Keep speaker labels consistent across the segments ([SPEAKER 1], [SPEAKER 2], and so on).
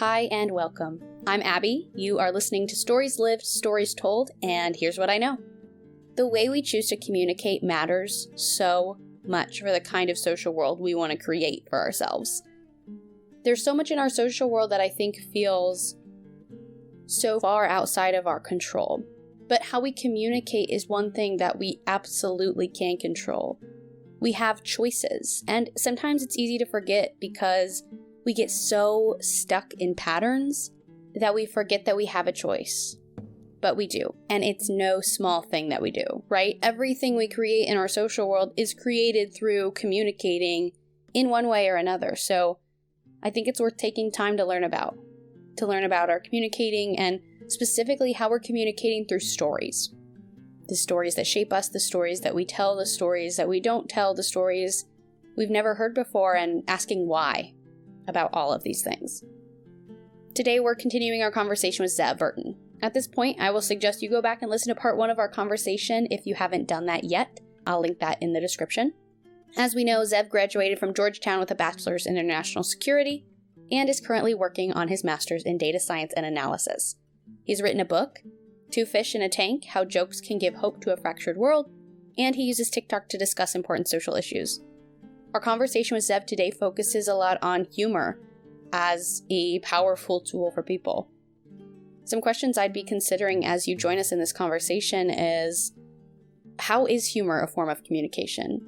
[SPEAKER 1] Hi and welcome. I'm Abbie. You are listening to Stories Lived, Stories Told, and here's what I know. The way we choose to communicate matters so much for the kind of social world we want to create for ourselves. There's so much in our social world that I think feels so far outside of our control. But how we communicate is one thing that we absolutely can control. We have choices, and sometimes it's easy to forget because we get so stuck in patterns that we forget that we have a choice. But we do, and it's no small thing that we do, right? Everything we create in our social world is created through communicating in one way or another. So I think it's worth taking time to learn about our communicating and specifically how we're communicating through stories. The stories that shape us, the stories that we tell, the stories that we don't tell, the stories we've never heard before, and asking why about all of these things. Today we're continuing our conversation with Burton. At this point, I will suggest you go back and listen to part 1 of our conversation if you haven't done that yet. I'll link that in the description. As we know, Zev graduated from Georgetown with a bachelor's in international security and is currently working on his master's in data science and analysis. He's written a book, Two Fish in a Tank: How Jokes Can Give Hope to a Fractured World, and he uses TikTok to discuss important social issues. Our conversation with Zev today focuses a lot on humor as a powerful tool for people. Some questions I'd be considering as you join us in this conversation is, how is humor a form of communication?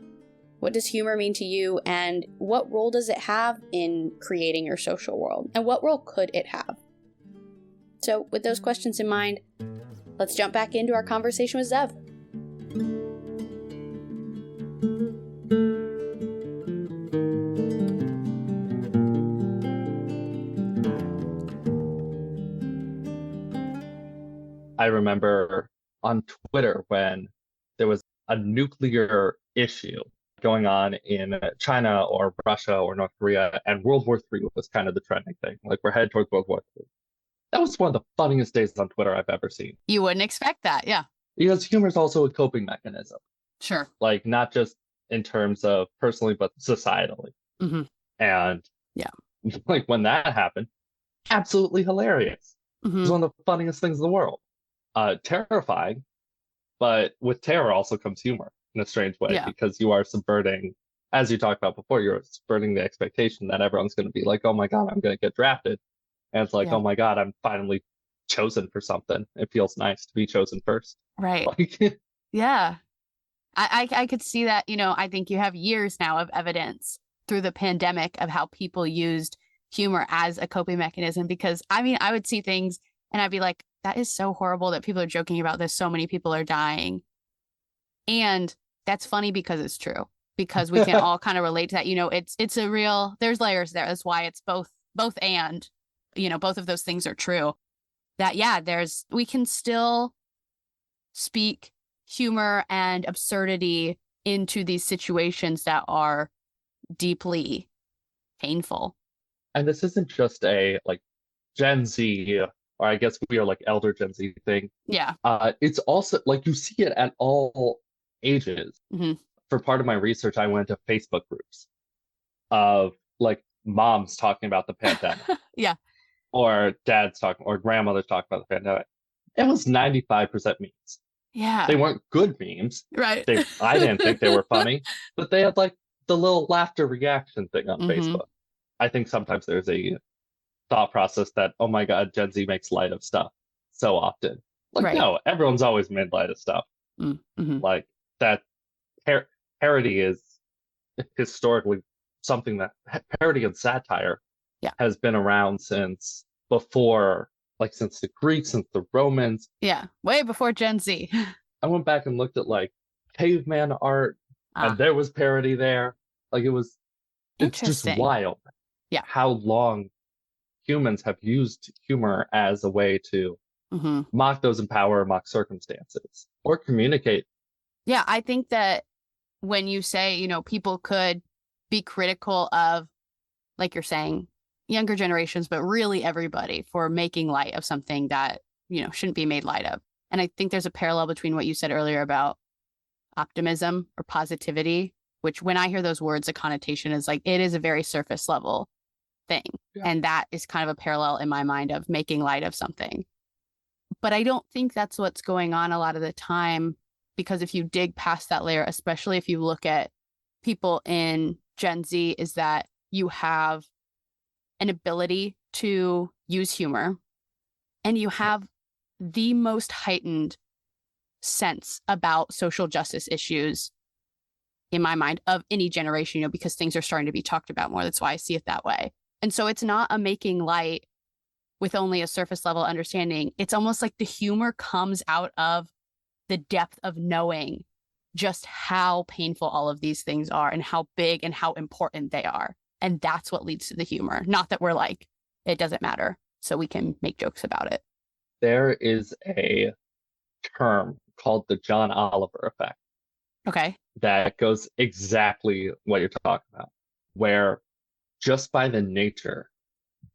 [SPEAKER 1] What does humor mean to you, and what role does it have in creating your social world? And what role could it have? So with those questions in mind, let's jump back into our conversation with Zev.
[SPEAKER 2] I remember on Twitter when there was a nuclear issue going on in China or Russia or North Korea, and World War III was kind of the trending thing. Like, we're headed towards World War III. That was one of the funniest days on Twitter I've ever seen.
[SPEAKER 3] You wouldn't expect that, yeah.
[SPEAKER 2] Because humor is also a coping mechanism.
[SPEAKER 3] Sure.
[SPEAKER 2] Like, not just in terms of personally, but societally.
[SPEAKER 3] Mm-hmm.
[SPEAKER 2] And
[SPEAKER 3] yeah,
[SPEAKER 2] like when that happened, absolutely hilarious.
[SPEAKER 3] Mm-hmm.
[SPEAKER 2] It was one of the funniest things in the world. Terrifying, but with terror also comes humor in a strange way, because you are subverting, as you talked about before, you're subverting the expectation that everyone's going to be like, oh my God, I'm going to get drafted. And it's like, oh my God, I'm finally chosen for something. It feels nice to be chosen first.
[SPEAKER 3] Right.
[SPEAKER 2] Like,
[SPEAKER 3] yeah. I could see that, I think you have years now of evidence through the pandemic of how people used humor as a coping mechanism, because I would see things and I'd be like, that is so horrible that people are joking about this. So many people are dying. And that's funny because it's true, because we can all kind of relate to that. It's a real, there's layers there. That's why it's both and, both of those things are true. That, we can still speak humor and absurdity into these situations that are deeply painful.
[SPEAKER 2] And this isn't just a like Gen Z, or I guess we are like elder Gen Z thing.
[SPEAKER 3] Yeah.
[SPEAKER 2] It's also like you see it at all ages.
[SPEAKER 3] Mm-hmm.
[SPEAKER 2] For part of my research, I went to Facebook groups of like moms talking about the pandemic.
[SPEAKER 3] Yeah.
[SPEAKER 2] Or dads talking, or grandmothers talking about the pandemic. It was 95% memes.
[SPEAKER 3] Yeah.
[SPEAKER 2] They weren't good memes.
[SPEAKER 3] Right.
[SPEAKER 2] I didn't think they were funny, but they had like the little laughter reaction thing on
[SPEAKER 3] Mm-hmm.
[SPEAKER 2] Facebook. I think sometimes there's a thought process that, oh my God, Gen Z makes light of stuff so often. Like,
[SPEAKER 3] right.
[SPEAKER 2] No, everyone's always made light of stuff.
[SPEAKER 3] Mm-hmm.
[SPEAKER 2] Like that parody is historically something that parody and satire has been around since before, like since the Greeks, since the Romans.
[SPEAKER 3] Yeah, way before Gen Z.
[SPEAKER 2] I went back and looked at like caveman art, and there was parody there. Like it's just wild.
[SPEAKER 3] Yeah,
[SPEAKER 2] how long humans have used humor as a way to mock those in power, mock circumstances, or communicate.
[SPEAKER 3] Yeah, I think that when you say, people could be critical of, like you're saying, younger generations, but really everybody, for making light of something that, shouldn't be made light of. And I think there's a parallel between what you said earlier about optimism or positivity, which when I hear those words, the connotation is like, it is a very surface level. thing.
[SPEAKER 2] Yeah.
[SPEAKER 3] And that is kind of a parallel in my mind of making light of something. But I don't think that's what's going on a lot of the time, because if you dig past that layer, especially if you look at people in Gen Z, is that you have an ability to use humor, and you have the most heightened sense about social justice issues, in my mind, of any generation, you know, because things are starting to be talked about more. That's why I see it that way. And so it's not a making light with only a surface level understanding. It's almost like the humor comes out of the depth of knowing just how painful all of these things are and how big and how important they are. And that's what leads to the humor. Not that we're like, it doesn't matter, so we can make jokes about it.
[SPEAKER 2] There is a term called the John Oliver effect.
[SPEAKER 3] Okay.
[SPEAKER 2] That goes exactly what you're talking about, where just by the nature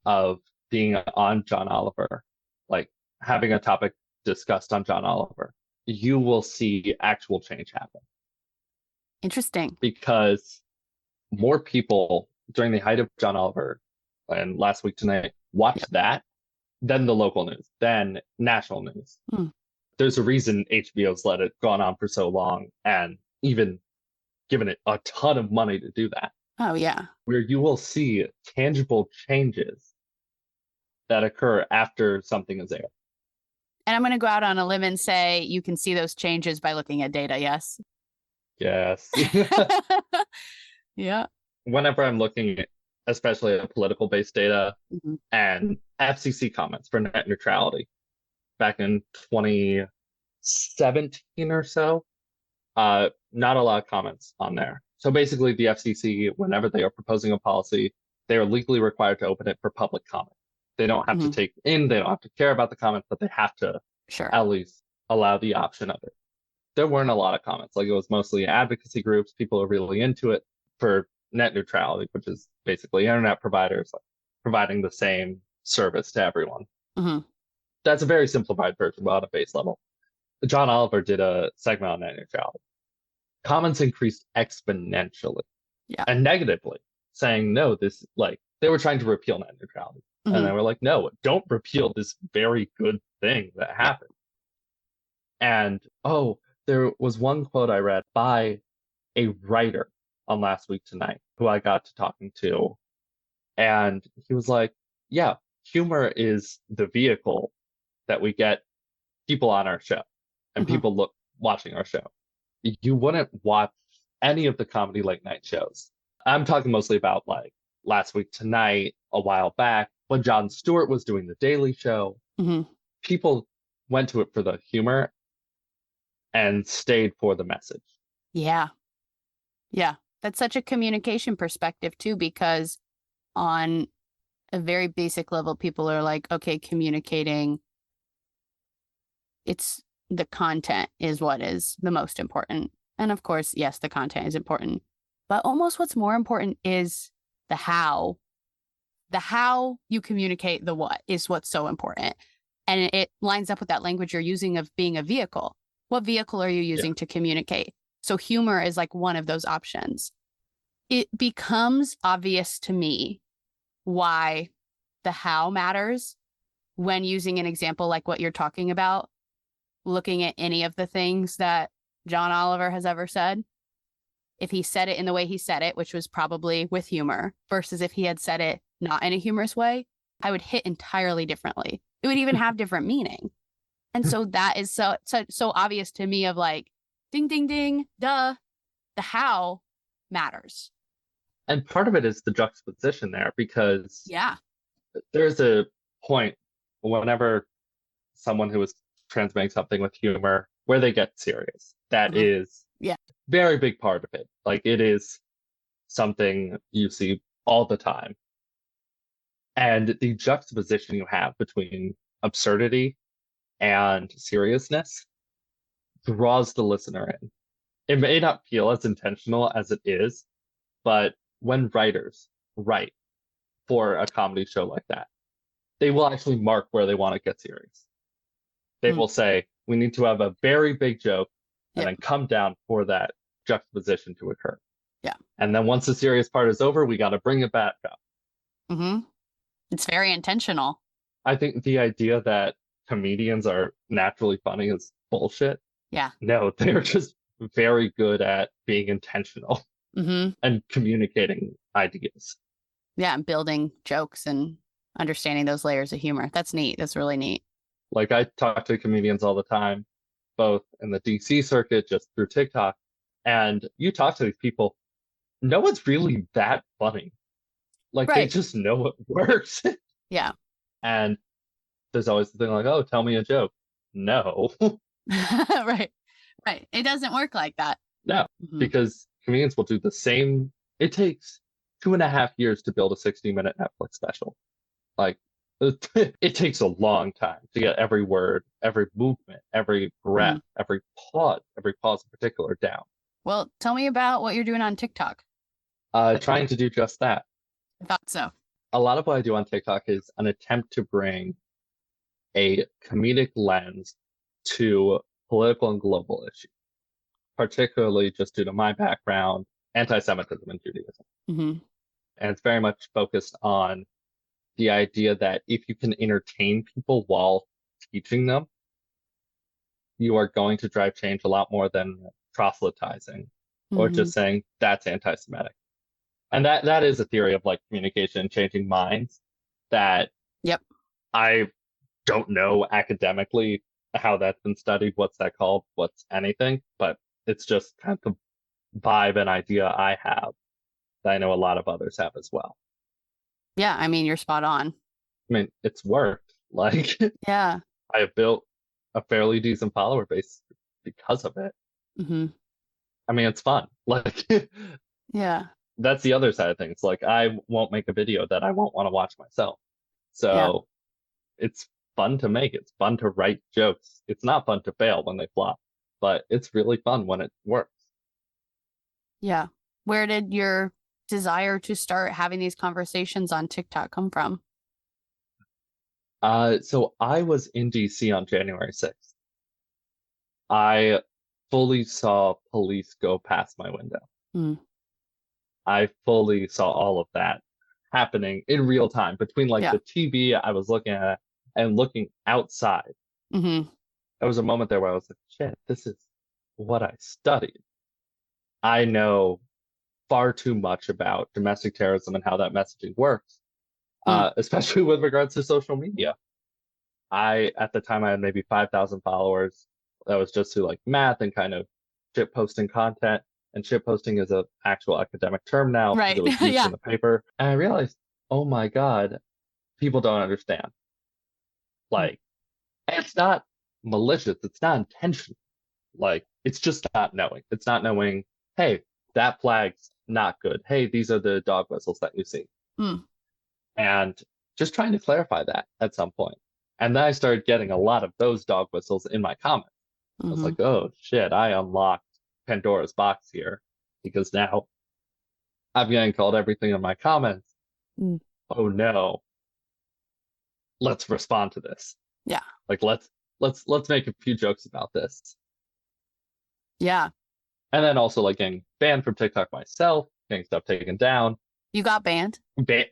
[SPEAKER 2] of being on John Oliver, like having a topic discussed on John Oliver, you will see actual change happen.
[SPEAKER 3] Interesting.
[SPEAKER 2] Because more people during the height of John Oliver and Last Week Tonight watched that than the local news, than national news. There's a reason HBO's let it gone on for so long and even given it a ton of money to do that.
[SPEAKER 3] Oh, yeah.
[SPEAKER 2] Where you will see tangible changes that occur after something is aired.
[SPEAKER 3] And I'm going to go out on a limb and say you can see those changes by looking at data, yes?
[SPEAKER 2] Yes.
[SPEAKER 3] Yeah.
[SPEAKER 2] Whenever I'm looking at, especially at political-based data and FCC comments for net neutrality back in 2017 or so, not a lot of comments on there. So basically the FCC, whenever they are proposing a policy, they are legally required to open it for public comment. They don't have to take in, they don't have to care about the comments, but they have to at least allow the option of it. There weren't a lot of comments. Like, it was mostly advocacy groups. People are really into it for net neutrality, which is basically internet providers like providing the same service to everyone. That's a very simplified version, but on a base level. John Oliver did a segment on net neutrality. Comments increased exponentially and negatively, saying, no, this, like, they were trying to repeal net neutrality. And they were like, no, don't repeal this very good thing that happened. And, there was one quote I read by a writer on Last Week Tonight who I got to talking to. And he was like, yeah, humor is the vehicle that we get people on our show and people watching our show. You wouldn't watch any of the comedy late night shows. I'm talking mostly about like Last Week Tonight, a while back, when Jon Stewart was doing The Daily Show. People went to it for the humor and stayed for the message.
[SPEAKER 3] Yeah. That's such a communication perspective too, because on a very basic level, people are like, okay, communicating, it's the content is what is the most important. And of course, yes, the content is important, but almost what's more important is the how. The how you communicate the what is what's so important. And it lines up with that language you're using of being a vehicle. What vehicle are you using to communicate? So humor is like one of those options. It becomes obvious to me why the how matters when using an example like what you're talking about, looking at any of the things that John Oliver has ever said. If he said it in the way he said it, which was probably with humor, versus if he had said it not in a humorous way, I would hit entirely differently. It would even have different meaning. And so that is so obvious to me of like, ding, ding, ding, duh, the how matters.
[SPEAKER 2] And part of it is the juxtaposition there, because there's a point whenever someone who is transmitting something with humor where they get serious. That is very big part of it. Like, it is something you see all the time. And the juxtaposition you have between absurdity and seriousness draws the listener in. It may not feel as intentional as it is, but when writers write for a comedy show like that, they will actually mark where they want to get serious. They will say, we need to have a very big joke and then come down for that juxtaposition to occur. And then once the serious part is over, we got to bring it back up.
[SPEAKER 3] Mm-hmm. It's very intentional.
[SPEAKER 2] I think the idea that comedians are naturally funny is bullshit.
[SPEAKER 3] Yeah.
[SPEAKER 2] No, they're just very good at being intentional
[SPEAKER 3] Mm-hmm.
[SPEAKER 2] and communicating ideas.
[SPEAKER 3] Yeah, and building jokes and understanding those layers of humor. That's neat. That's really neat.
[SPEAKER 2] Like I talk to comedians all the time, both in the DC circuit, just through TikTok, and you talk to these people, no one's really that funny. Like they
[SPEAKER 3] Right.
[SPEAKER 2] just know it works.
[SPEAKER 3] Yeah.
[SPEAKER 2] And there's always the thing like, oh, tell me a joke. No,
[SPEAKER 3] Right. Right. It doesn't work like that.
[SPEAKER 2] no,
[SPEAKER 3] Mhm.
[SPEAKER 2] because comedians will do the same. It takes 2.5 years to build a 60-minute Netflix special. Like it takes a long time to get every word, every movement, every breath, every pause in particular down.
[SPEAKER 3] Well, tell me about what you're doing on TikTok.
[SPEAKER 2] Trying to do just that.
[SPEAKER 3] I thought so.
[SPEAKER 2] A lot of what I do on TikTok is an attempt to bring a comedic lens to political and global issues, particularly just due to my background, anti-Semitism and Judaism.
[SPEAKER 3] Mm-hmm.
[SPEAKER 2] And it's very much focused on the idea that if you can entertain people while teaching them, you are going to drive change a lot more than proselytizing or just saying that's anti-Semitic. And that is a theory of like communication changing minds that
[SPEAKER 3] Yep.
[SPEAKER 2] I don't know academically how that's been studied, what's that called, what's anything, but it's just kind of the vibe and idea I have that I know a lot of others have as well.
[SPEAKER 3] Yeah, I mean, you're spot on.
[SPEAKER 2] I mean, it's worked. Like,
[SPEAKER 3] Yeah.
[SPEAKER 2] I have built a fairly decent follower base because of it.
[SPEAKER 3] Mm-hmm.
[SPEAKER 2] I mean, it's fun. Like,
[SPEAKER 3] Yeah.
[SPEAKER 2] that's the other side of things. Like, I won't make a video that I won't want to watch myself. So it's fun to make. It's fun to write jokes. It's not fun to fail when they flop, but it's really fun when it works.
[SPEAKER 3] Yeah. Where did your desire to start having these conversations on TikTok come from?
[SPEAKER 2] So I was in DC on January 6th. I fully saw police go past my window.
[SPEAKER 3] Mm.
[SPEAKER 2] I fully saw all of that happening in real time between like the TV I was looking at and looking outside.
[SPEAKER 3] Mm-hmm.
[SPEAKER 2] There was a moment there where I was like, shit, this is what I studied. I know far too much about domestic terrorism and how that messaging works, especially with regards to social media. At the time, I had maybe 5,000 followers. That was just through like math and kind of shit posting content. And shit posting is an actual academic term now because
[SPEAKER 3] Right.
[SPEAKER 2] it was used in the paper. And I realized, oh my God, people don't understand. Like, it's not malicious. It's not intentional. Like, it's just not knowing. It's not knowing, hey, that flag's not good. Hey, these are the dog whistles that you see. And just trying to clarify that at some point. And then I started getting a lot of those dog whistles in my comments. I was like, oh shit, I unlocked Pandora's box here because now I'm getting called everything in my comments. Oh no. Let's respond to this.
[SPEAKER 3] Yeah.
[SPEAKER 2] Like let's make a few jokes about this.
[SPEAKER 3] Yeah.
[SPEAKER 2] And then also like getting banned from TikTok myself, getting stuff taken down.
[SPEAKER 3] You got banned?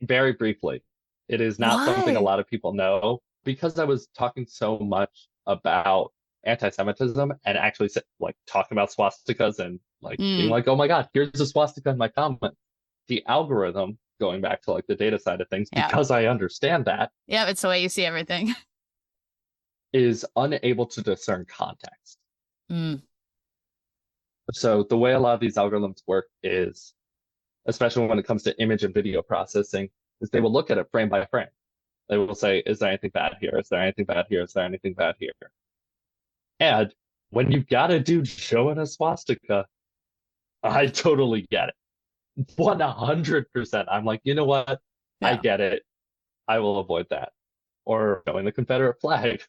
[SPEAKER 2] Very briefly. It is not something a lot of people know because I was talking so much about anti-Semitism and actually like talking about swastikas and like being like, oh my God, here's a swastika in my comment. The algorithm, going back to like the data side of things, because I understand that.
[SPEAKER 3] Yeah, it's the way you see everything.
[SPEAKER 2] Is unable to discern context. So the way a lot of these algorithms work is, especially when it comes to image and video processing, is they will look at it frame by frame. They will say, is there anything bad here? Is there anything bad here? Is there anything bad here? And when you've got a dude showing a swastika, I totally get it. 100%. I'm like, you know what? I get it. I will avoid that. Or showing the Confederate flag.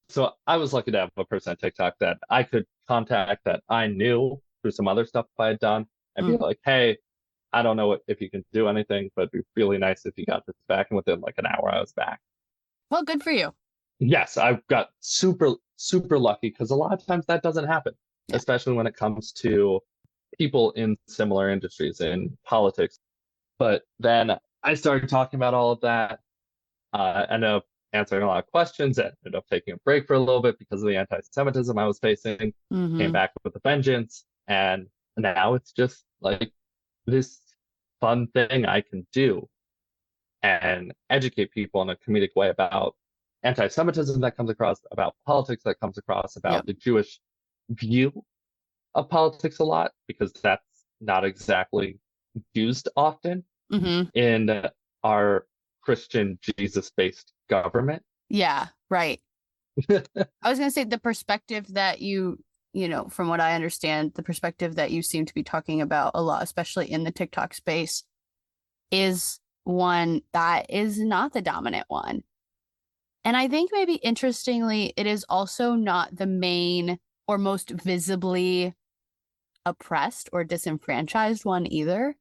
[SPEAKER 2] So I was lucky to have a person on TikTok that I could contact that I knew through some other stuff I had done and be like, hey, I don't know if you can do anything, but it'd be really nice if you got this back. And within like an hour, I was back.
[SPEAKER 3] Well, good for you.
[SPEAKER 2] Yes, I got super, super lucky because a lot of times that doesn't happen, especially when it comes to people in similar industries in politics. But then I started talking about all of that. Ended up answering a lot of questions. Ended up taking a break for a little bit because of the anti-Semitism I was facing. Came back with a vengeance, and now it's just like this fun thing I can do and educate people in a comedic way about anti-Semitism that comes across, about politics that comes across, about the Jewish view of politics a lot, because that's not exactly used often in our Christian Jesus-based government.
[SPEAKER 3] Yeah, right. I was going to say the perspective that you know, from what I understand, the perspective that you seem to be talking about a lot, especially in the TikTok space, is one that is not the dominant one. And I think maybe interestingly, it is also not the main or most visibly oppressed or disenfranchised one either.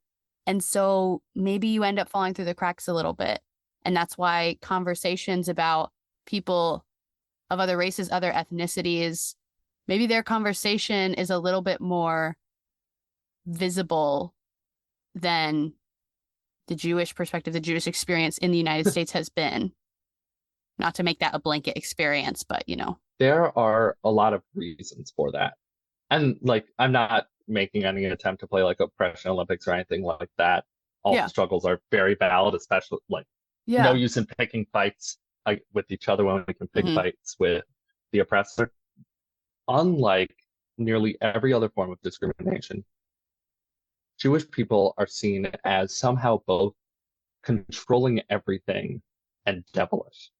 [SPEAKER 3] And so maybe you end up falling through the cracks a little bit. And that's why conversations about people of other races, other ethnicities, maybe their conversation is a little bit more visible than the Jewish perspective, the Jewish experience in the United States has been. Not to make that a blanket experience, but you know.
[SPEAKER 2] There are a lot of reasons for that. And like, I'm not making any attempt to play like oppression Olympics or anything like that. All the struggles are very valid, especially like no use in picking fights with each other when we can pick fights with the oppressor. Unlike nearly every other form of discrimination, Jewish people are seen as somehow both controlling everything and devilish.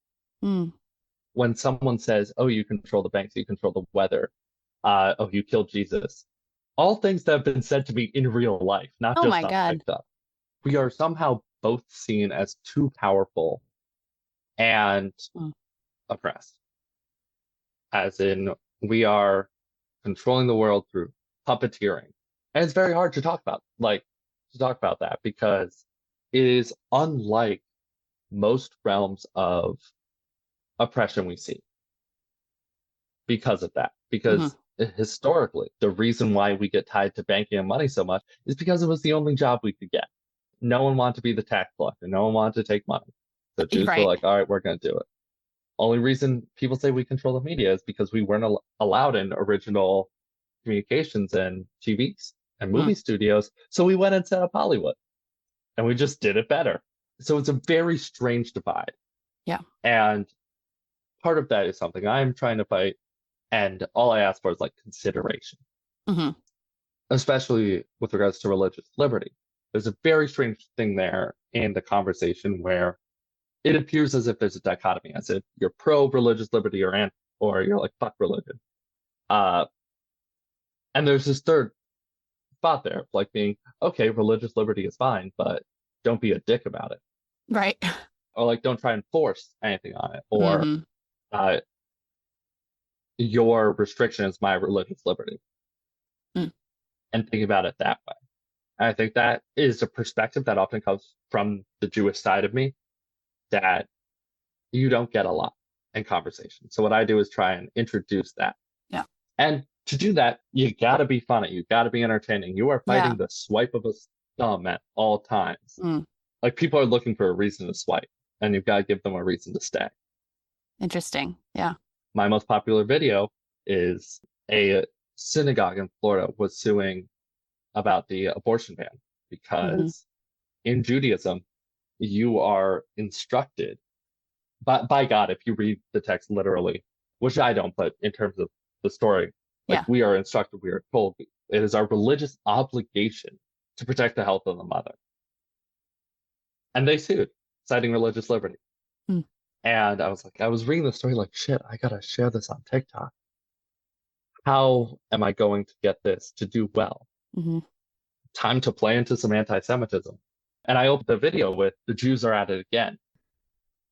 [SPEAKER 2] When someone says, oh, you control the banks, you control the weather, oh, you killed Jesus, all things that have been said to me in real life, not just on TikTok. We are somehow both seen as too powerful and oppressed. As in, we are controlling the world through puppeteering. And it's very hard to talk about, that, because it is unlike most realms of oppression we see because of that. Because historically, the reason why we get tied to banking and money so much is because it was the only job we could get. No one wanted to be the tax collector. No one wanted to take money. So Jews were like, all right, we're going to do it. Only reason people say we control the media is because we weren't allowed in original communications and TVs and movie studios. So we went and set up Hollywood and we just did it better. So it's a very strange divide.
[SPEAKER 3] Yeah.
[SPEAKER 2] And part of that is something I'm trying to fight. And all I ask for is like consideration, especially with regards to religious liberty. There's a very strange thing there in the conversation where it appears as if there's a dichotomy, as if you're pro-religious liberty or you're like, fuck religion. And there's this third spot there, like being, okay, religious liberty is fine, but don't be a dick about it.
[SPEAKER 3] Right.
[SPEAKER 2] Or like, don't try and force anything on it. Or your restriction is my religious liberty. And think about it that way. And I think that is a perspective that often comes from the Jewish side of me that you don't get a lot in conversation. So what I do is try and introduce that.
[SPEAKER 3] Yeah.
[SPEAKER 2] And to do that, you gotta be funny. You gotta be entertaining. You are fighting the swipe of a thumb at all times. Like, people are looking for a reason to swipe, and you've got to give them a reason to stay.
[SPEAKER 3] Interesting. Yeah.
[SPEAKER 2] My most popular video is a synagogue in Florida was suing about the abortion ban because in Judaism, you are instructed by God, if you read the text literally, which I don't, but in terms of the story, we are instructed, we are told it is our religious obligation to protect the health of the mother. And they sued, citing religious liberty. And I was reading the story like, shit, I gotta share this on TikTok. How am I going to get this to do well? Time to play into some anti-Semitism. And I opened the video with, the Jews are at it again.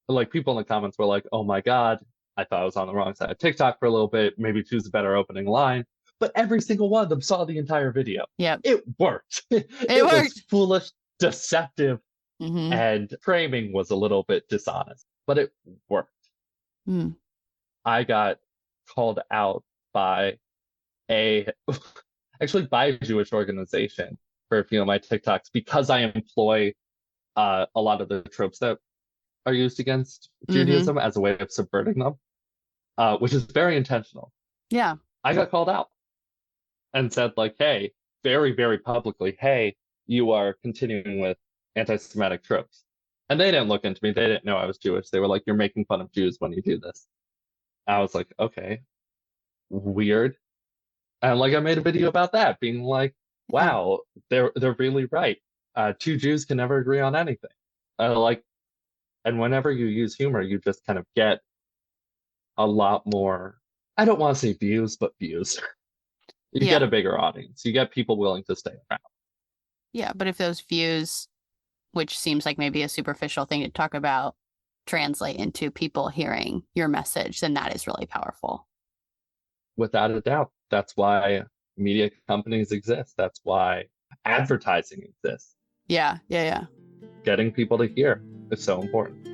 [SPEAKER 2] Like, people in the comments were like, oh my God, I thought I was on the wrong side of TikTok for a little bit. Maybe choose a better opening line. But every single one of them saw the entire video. Yeah. It worked. It worked. Was foolish, deceptive, and framing was a little bit dishonest, but it worked. I got called out by actually by a Jewish organization for a few of my TikToks because I employ a lot of the tropes that are used against
[SPEAKER 3] Mm-hmm.
[SPEAKER 2] Judaism as a way of subverting them, which is very intentional.
[SPEAKER 3] Yeah.
[SPEAKER 2] I got called out and said, like, hey, very, very publicly, hey, you are continuing with anti-Semitic tropes. And they didn't look into me. They didn't know I was Jewish. They were like, you're making fun of Jews when you do this. I was like, okay, weird. And like I made a video about that, being like, wow, they're really right. Two Jews can never agree on anything. Like, and whenever you use humor, you just kind of get a lot more, I don't want to say views, but views. You
[SPEAKER 3] Yeah.
[SPEAKER 2] get a bigger audience. You get people willing to stay around.
[SPEAKER 3] Yeah, but if those views, which seems like maybe a superficial thing to talk about, translate into people hearing your message, then that is really powerful.
[SPEAKER 2] Without a doubt. That's why media companies exist. That's why advertising exists.
[SPEAKER 3] Yeah, yeah, yeah.
[SPEAKER 2] Getting people to hear is so important.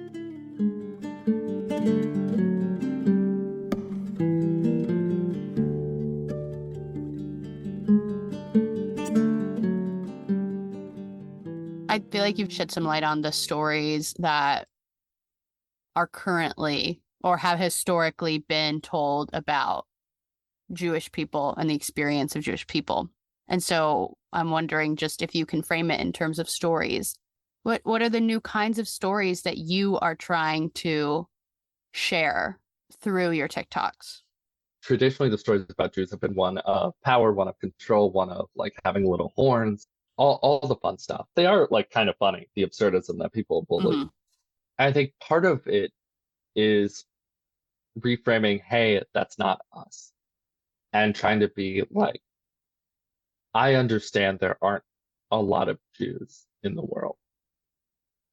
[SPEAKER 3] I feel like you've shed some light on the stories that are currently or have historically been told about Jewish people and the experience of Jewish people. And so I'm wondering just if you can frame it in terms of stories. What are the new kinds of stories that you are trying to share through your TikToks?
[SPEAKER 2] Traditionally, the stories about Jews have been one of power, one of control, one of like having little horns, all the fun stuff. They are like kind of funny, the absurdism that people believe.
[SPEAKER 3] Mm-hmm.
[SPEAKER 2] I think part of it is reframing, hey, that's not us. And trying to be like, I understand there aren't a lot of Jews in the world.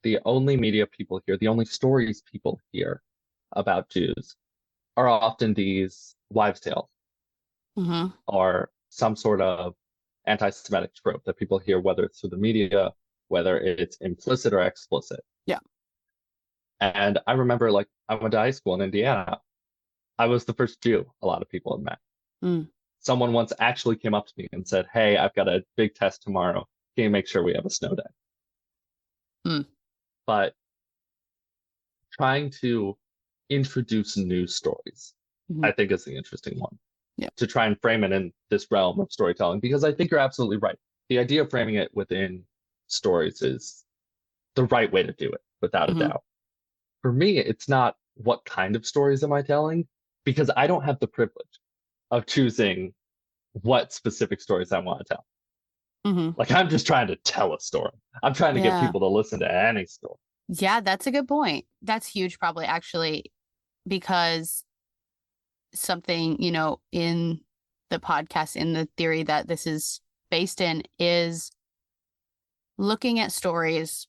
[SPEAKER 2] The only media people hear, the only stories people hear about Jews are often these wives' tales
[SPEAKER 3] Mm-hmm.
[SPEAKER 2] or some sort of anti-Semitic trope that people hear, whether it's through the media, whether it's implicit or explicit.
[SPEAKER 3] Yeah.
[SPEAKER 2] And I remember, like, I went to high school in Indiana. I was the first Jew a lot of people had met.
[SPEAKER 3] Mm.
[SPEAKER 2] Someone once actually came up to me and said, hey, I've got a big test tomorrow. Can you make sure we have a snow day?
[SPEAKER 3] Mm.
[SPEAKER 2] But trying to introduce new stories,
[SPEAKER 3] Mm-hmm.
[SPEAKER 2] I think is the interesting one.
[SPEAKER 3] Yeah.
[SPEAKER 2] To try and frame it in this realm of storytelling, because I think you're absolutely right. The idea of framing it within stories is the right way to do it, without
[SPEAKER 3] Mm-hmm.
[SPEAKER 2] a doubt. For me, it's not what kind of stories am I telling, because I don't have the privilege of choosing what specific stories I want to tell.
[SPEAKER 3] Mm-hmm.
[SPEAKER 2] Like, I'm just trying to tell a story. I'm trying to get people to listen to any story.
[SPEAKER 3] Yeah, that's a good point. That's huge, probably, actually, because something, you know, in the podcast, in the theory that this is based in, is looking at stories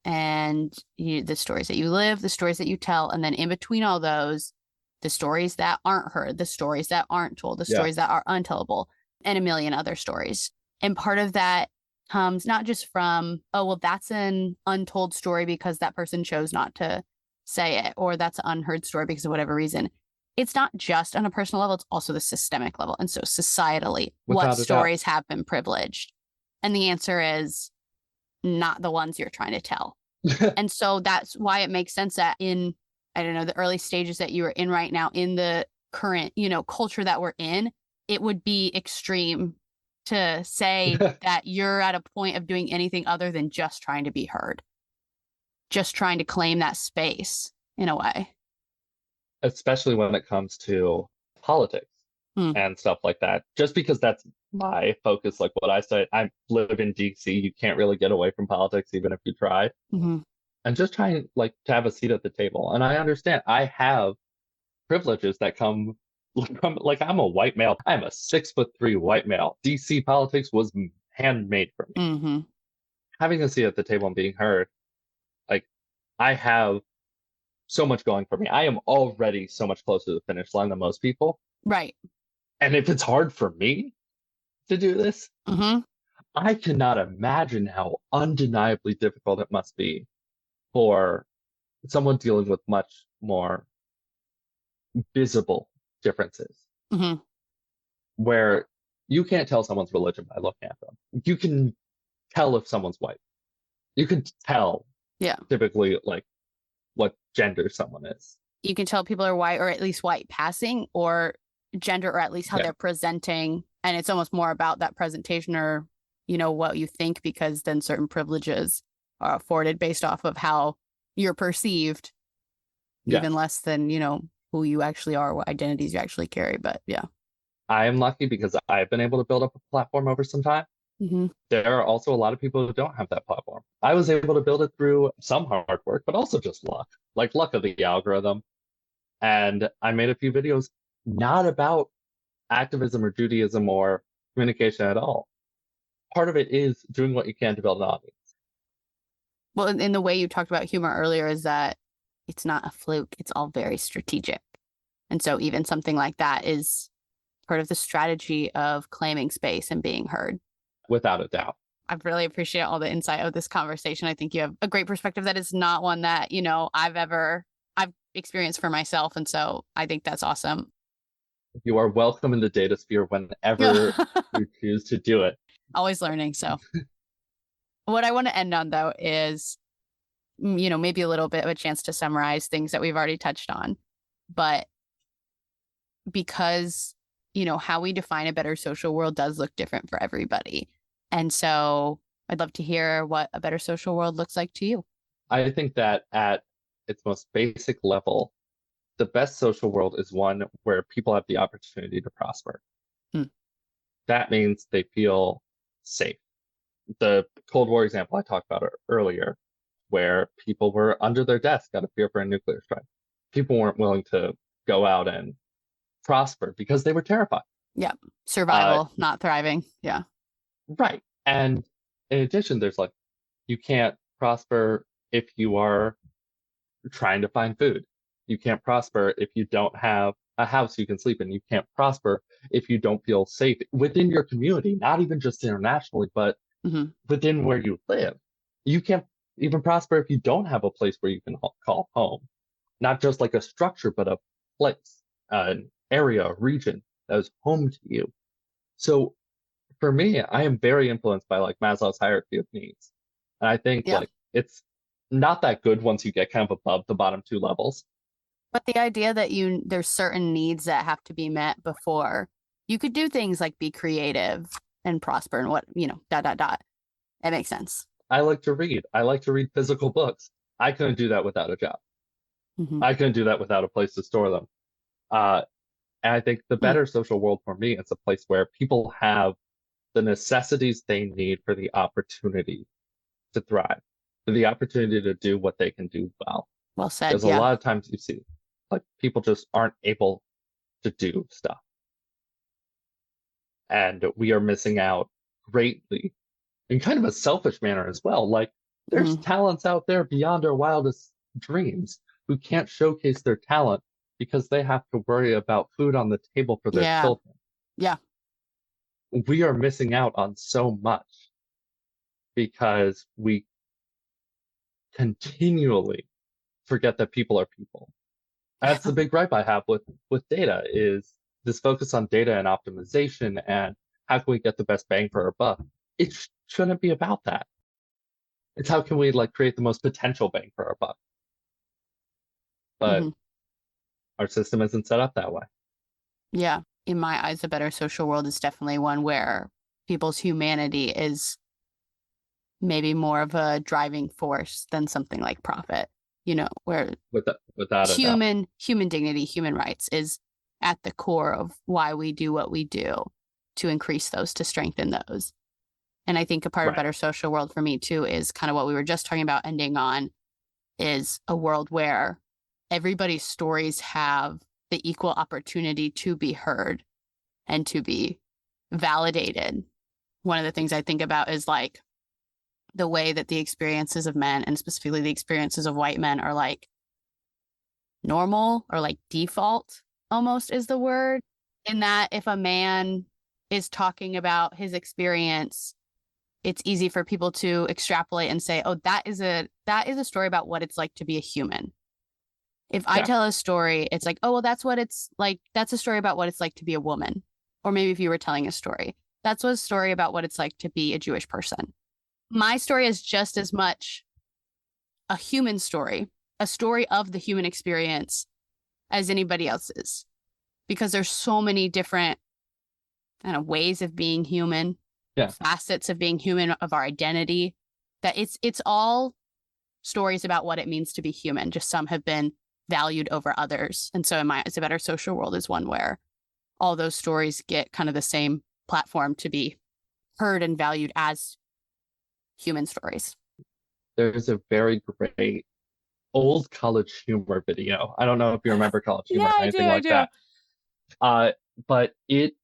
[SPEAKER 3] and the stories that you live, the stories that you tell, and then in between all those, the stories that aren't heard, the stories that aren't told, the stories that are untellable, and a million other stories. And part of that comes not just from, oh, well, that's an untold story because that person chose not to say it, or that's an unheard story because of whatever reason. It's not just on a personal level, it's also the systemic level. And so societally, what stories have been privileged? And the answer is not the ones you're trying to tell. And so that's why it makes sense that in, I don't know, the early stages that you are in right now, in the current, you know, culture that we're in, it would be extreme to say that you're at a point of doing anything other than just trying to be heard, just trying to claim that space in a way.
[SPEAKER 2] Especially when it comes to politics and stuff like that. Just because that's my focus, like what I say, I live in DC, you can't really get away from politics even if you try.
[SPEAKER 3] Mm-hmm.
[SPEAKER 2] And just trying like to have a seat at the table. And I understand I have privileges that come from, like, I'm a white male. I'm a 6'3" white male. DC politics was handmade for me.
[SPEAKER 3] Mm-hmm.
[SPEAKER 2] Having a seat at the table and being heard, like, I have so much going for me. I am already so much closer to the finish line than most people.
[SPEAKER 3] Right.
[SPEAKER 2] And if it's hard for me to do this, I cannot imagine how undeniably difficult it must be for someone dealing with much more visible differences, where you can't tell someone's religion by looking at them. You can tell if someone's white. You can tell
[SPEAKER 3] Yeah.
[SPEAKER 2] typically like what gender someone is.
[SPEAKER 3] You can tell people are white, or at least white passing, or gender, or at least how
[SPEAKER 2] Yeah.
[SPEAKER 3] they're presenting. And it's almost more about that presentation, or, you know, what you think, because then certain privileges are afforded based off of how you're perceived,
[SPEAKER 2] Yeah.
[SPEAKER 3] even less than, you know, who you actually are, what identities you actually carry. But yeah.
[SPEAKER 2] I am lucky because I've been able to build up a platform over some time.
[SPEAKER 3] Mm-hmm.
[SPEAKER 2] There are also a lot of people who don't have that platform. I was able to build it through some hard work, but also just luck, like luck of the algorithm. And I made a few videos not about activism or Judaism or communication at all. Part of it is doing what you can to build an audience.
[SPEAKER 3] Well, in the way you talked about humor earlier is that it's not a fluke. It's all very strategic. And so even something like that is part of the strategy of claiming space and being heard.
[SPEAKER 2] Without a doubt.
[SPEAKER 3] I really appreciate all the insight of this conversation. I think you have a great perspective that is not one that, you know, I've experienced for myself. And so I think that's awesome.
[SPEAKER 2] You are welcome in the data sphere whenever you choose to do it.
[SPEAKER 3] Always learning. So what I want to end on, though, is, you know, maybe a little bit of a chance to summarize things that we've already touched on. But because, you know, how we define a better social world does look different for everybody. And so I'd love to hear what a better social world looks like to you.
[SPEAKER 2] I think that at its most basic level, the best social world is one where people have the opportunity to prosper. That means they feel safe. The Cold War example I talked about earlier, where people were under their desk out of fear for a nuclear strike. People weren't willing to go out and prosper because they were terrified.
[SPEAKER 3] Yeah. Survival, not thriving. Yeah.
[SPEAKER 2] Right. And in addition, there's like, you can't prosper if you are trying to find food. You can't prosper if you don't have a house you can sleep in. You can't prosper if you don't feel safe within your community, not even just internationally, but within where you live. You can't even prosper if you don't have a place where you can call home. Not just like a structure, but a place, an area, a region that is home to you. So for me, I am very influenced by like Maslow's hierarchy of needs. And I think like it's not that good once you get kind of above the bottom two levels.
[SPEAKER 3] But the idea that there's certain needs that have to be met before you could do things like be creative and prosper and what, you know, ... It makes sense.
[SPEAKER 2] I like to read. I like to read physical books. I couldn't do that without a job. I couldn't do that without a place to store them. And I think the better social world for me is a place where people have the necessities they need for the opportunity to thrive, for the opportunity to do what they can do well.
[SPEAKER 3] Well said.
[SPEAKER 2] There's a lot of times you see like people just aren't able to do stuff. And we are missing out greatly in kind of a selfish manner as well. Like there's talents out there beyond our wildest dreams who can't showcase their talent because they have to worry about food on the table for their children.
[SPEAKER 3] Yeah.
[SPEAKER 2] We are missing out on so much because we continually forget that people are people. That's the big gripe I have with data is this focus on data and optimization and how can we get the best bang for our buck. It shouldn't be about that. It's how can we like create the most potential bang for our buck. But our system isn't set up that way.
[SPEAKER 3] Yeah. In my eyes, a better social world is definitely one where people's humanity is maybe more of a driving force than something like profit, you know, where
[SPEAKER 2] without
[SPEAKER 3] human dignity, human rights is at the core of why we do what we do, to increase those, to strengthen those. And I think a part of better social world for me too is kind of what we were just talking about ending on, is a world where everybody's stories have the equal opportunity to be heard and to be validated. One of the things I think about is like the way that the experiences of men, and specifically the experiences of white men, are like normal or like default almost is the word, in that if a man is talking about his experience, it's easy for people to extrapolate and say, oh, that is a story about what it's like to be a human. If I tell a story, it's like, oh, well, that's what it's like. That's a story about what it's like to be a woman. Or maybe if you were telling a story, that's a story about what it's like to be a Jewish person. my story is just as much a human story, a story of the human experience as anybody else's, because there's so many different kind of ways of being human, facets of being human, of our identity, that it's all stories about what it means to be human. Just some have been valued over others. And so It's a Better Social World is one where all those stories get kind of the same platform to be heard and valued as human stories.
[SPEAKER 2] There's a very great old College Humor video. I don't know if you remember College Humor or anything like that. But it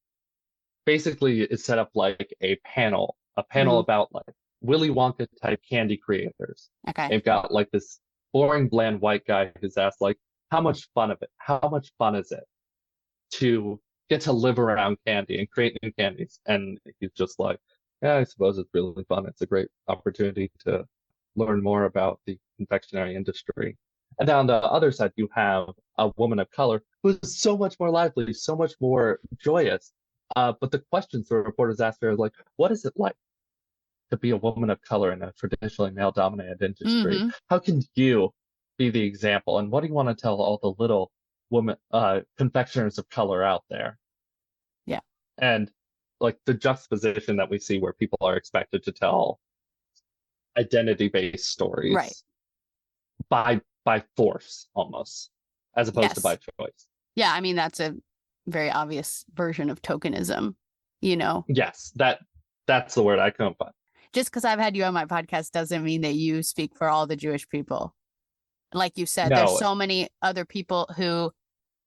[SPEAKER 2] basically is set up like a panel about like Willy Wonka type candy creators.
[SPEAKER 3] Okay.
[SPEAKER 2] They've got like this boring, bland white guy who's asked like, how much fun is it to get to live around candy and create new candies? And he's just like, yeah, I suppose it's really fun. It's a great opportunity to learn more about the confectionery industry. And then on the other side, you have a woman of color who's so much more lively, so much more joyous. But the questions the reporters asked her are like, what is it like to be a woman of color in a traditionally male-dominated industry?
[SPEAKER 3] Mm-hmm.
[SPEAKER 2] How can you be the example? And what do you want to tell all the little women, confectioners of color out there?
[SPEAKER 3] Yeah.
[SPEAKER 2] And like the juxtaposition that we see where people are expected to tell identity-based stories,
[SPEAKER 3] right,
[SPEAKER 2] by force almost, as opposed to by choice.
[SPEAKER 3] Yeah, I mean, that's a very obvious version of tokenism, you know?
[SPEAKER 2] Yes, that's the word I couldn't find.
[SPEAKER 3] Just because I've had you on my podcast doesn't mean that you speak for all the Jewish people. Like you said, there's so many other people who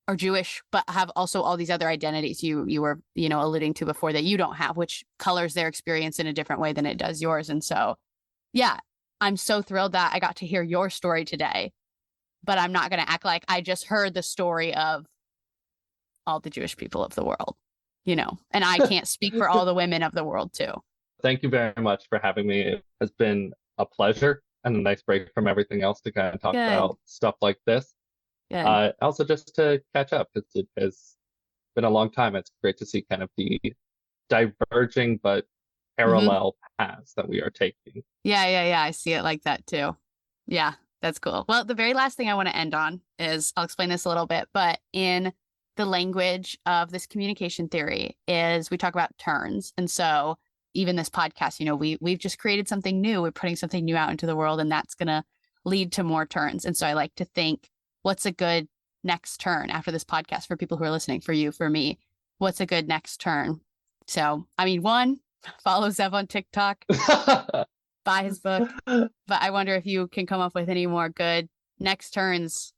[SPEAKER 3] are Jewish, but have also all these other identities you were, alluding to before that you don't have, which colors their experience in a different way than it does yours. And so, yeah, I'm so thrilled that I got to hear your story today, but I'm not going to act like I just heard the story of all the Jewish people of the world, and I can't speak for all the women of the world too.
[SPEAKER 2] Thank you very much for having me. It has been a pleasure and a nice break from everything else to kind of talk about stuff like this. Also just to catch up, because it has been a long time. It's great to see kind of the diverging but parallel paths that we are taking.
[SPEAKER 3] Yeah. I see it like that too. Yeah, that's cool. Well, the very last thing I want to end on is, I'll explain this a little bit, but in the language of this communication theory is we talk about turns. And so even this podcast, we've just created something new. We're putting something new out into the world, and that's going to lead to more turns. And so I like to think, what's a good next turn after this podcast for people who are listening, for you, for me? What's a good next turn? So, I mean, one, follow Zev on TikTok, buy his book. But I wonder if you can come up with any more good next turns.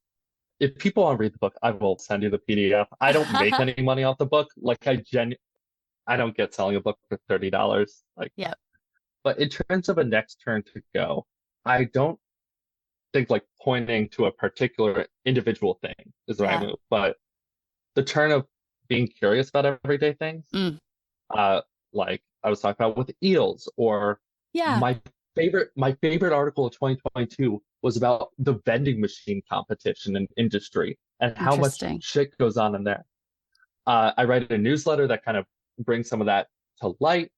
[SPEAKER 2] If people want to read the book, I will send you the PDF. I don't make any money off the book. Like I don't get selling a book for $30. But in terms of a next turn to go, I don't think like pointing to a particular individual thing is the right move. But the turn of being curious about everyday things, like I was talking about with eels, or my favorite article of 2022 was about the vending machine competition in industry and how much shit goes on in there. I write a newsletter that kind of brings some of that to light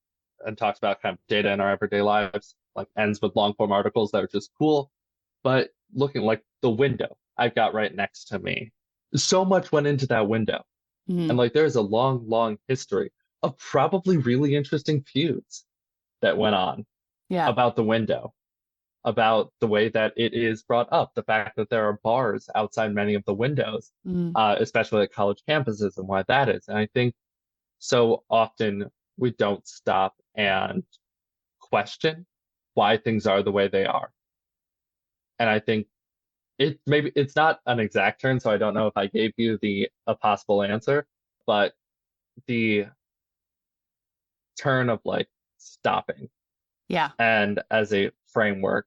[SPEAKER 2] and talks about kind of data in our everyday lives, like ends with long form articles that are just cool. But looking like the window I've got right next to me, so much went into that window. And like there's a long history of probably really interesting feuds that went on about the window, about the way that it is brought up, the fact that there are bars outside many of the windows, especially at college campuses, and why that is. And I think so often we don't stop and question why things are the way they are. And I think it's not an exact turn, so I don't know if I gave you a possible answer, but the turn of like stopping. Yeah. And as a framework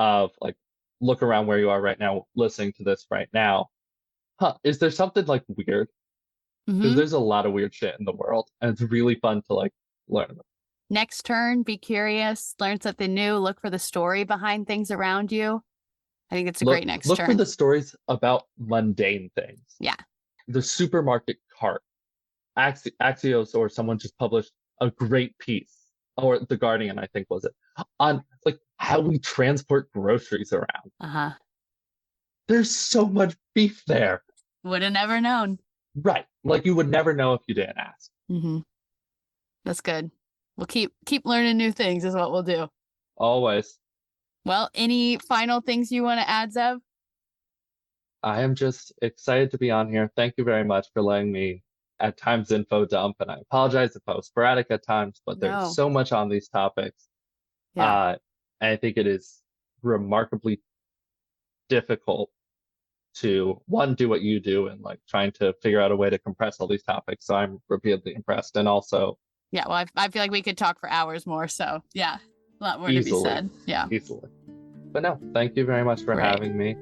[SPEAKER 2] of like, look around where you are right now, listening to this right now. Is there something like weird? Because there's a lot of weird shit in the world, and it's really fun to like learn about.
[SPEAKER 3] Next turn, be curious, learn something new, look for the story behind things around you. I think it's a great next turn.
[SPEAKER 2] Look for the stories about mundane things.
[SPEAKER 3] Yeah.
[SPEAKER 2] The supermarket cart. Axios or someone just published a great piece, or The Guardian, I think was it, on like how we transport groceries around.
[SPEAKER 3] Uh-huh.
[SPEAKER 2] There's so much beef there.
[SPEAKER 3] Would have never known.
[SPEAKER 2] Right. Like you would never know if you didn't ask.
[SPEAKER 3] Mm-hmm. That's good. We'll keep learning new things is what we'll do.
[SPEAKER 2] Always.
[SPEAKER 3] Well, any final things you want to add, Zev?
[SPEAKER 2] I am just excited to be on here. Thank you very much for letting me at times info dump, and I apologize if I was sporadic at times, but
[SPEAKER 3] No.
[SPEAKER 2] there's so much on these topics.
[SPEAKER 3] Yeah.
[SPEAKER 2] And I think it is remarkably difficult to, one, do what you do and like trying to figure out a way to compress all these topics. So I'm repeatedly impressed. And also,
[SPEAKER 3] yeah, well, I feel like we could talk for hours more. So yeah, a lot more to be said. Yeah.
[SPEAKER 2] Easily. But no, thank you very much for having me.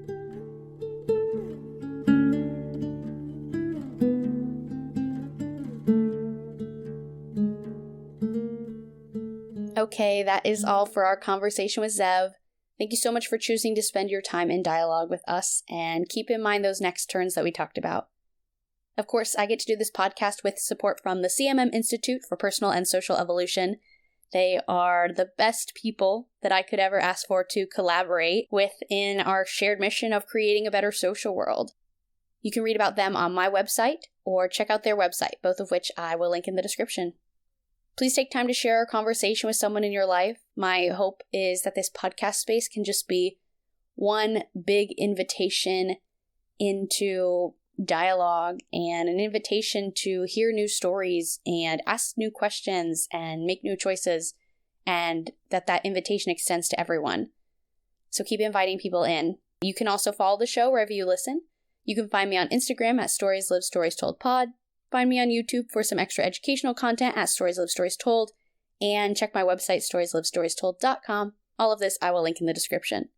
[SPEAKER 1] Okay, that is all for our conversation with Zev. Thank you so much for choosing to spend your time in dialogue with us, and keep in mind those next turns that we talked about. Of course, I get to do this podcast with support from the CMM Institute for Personal and Social Evolution. They are the best people that I could ever ask for to collaborate with in our shared mission of creating a better social world. You can read about them on my website or check out their website, both of which I will link in the description. Please take time to share a conversation with someone in your life. My hope is that this podcast space can just be one big invitation into dialogue and an invitation to hear new stories and ask new questions and make new choices, and that invitation extends to everyone. So keep inviting people in. You can also follow the show wherever you listen. You can find me on Instagram at Stories Live Stories Told Pod. Find me on YouTube for some extra educational content at Stories Live Stories Told, and check my website, storieslivestories.com. All of this I will link in the description.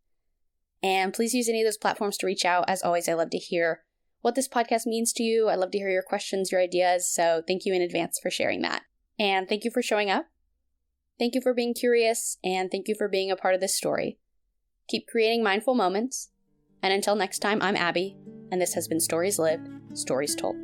[SPEAKER 1] And please use any of those platforms to reach out. As always, I love to hear what this podcast means to you. I love to hear your questions, your ideas, so thank you in advance for sharing that. And thank you for showing up. Thank you for being curious, and thank you for being a part of this story. Keep creating mindful moments, and until next time, I'm Abbie, and this has been Stories Lived, Stories Told.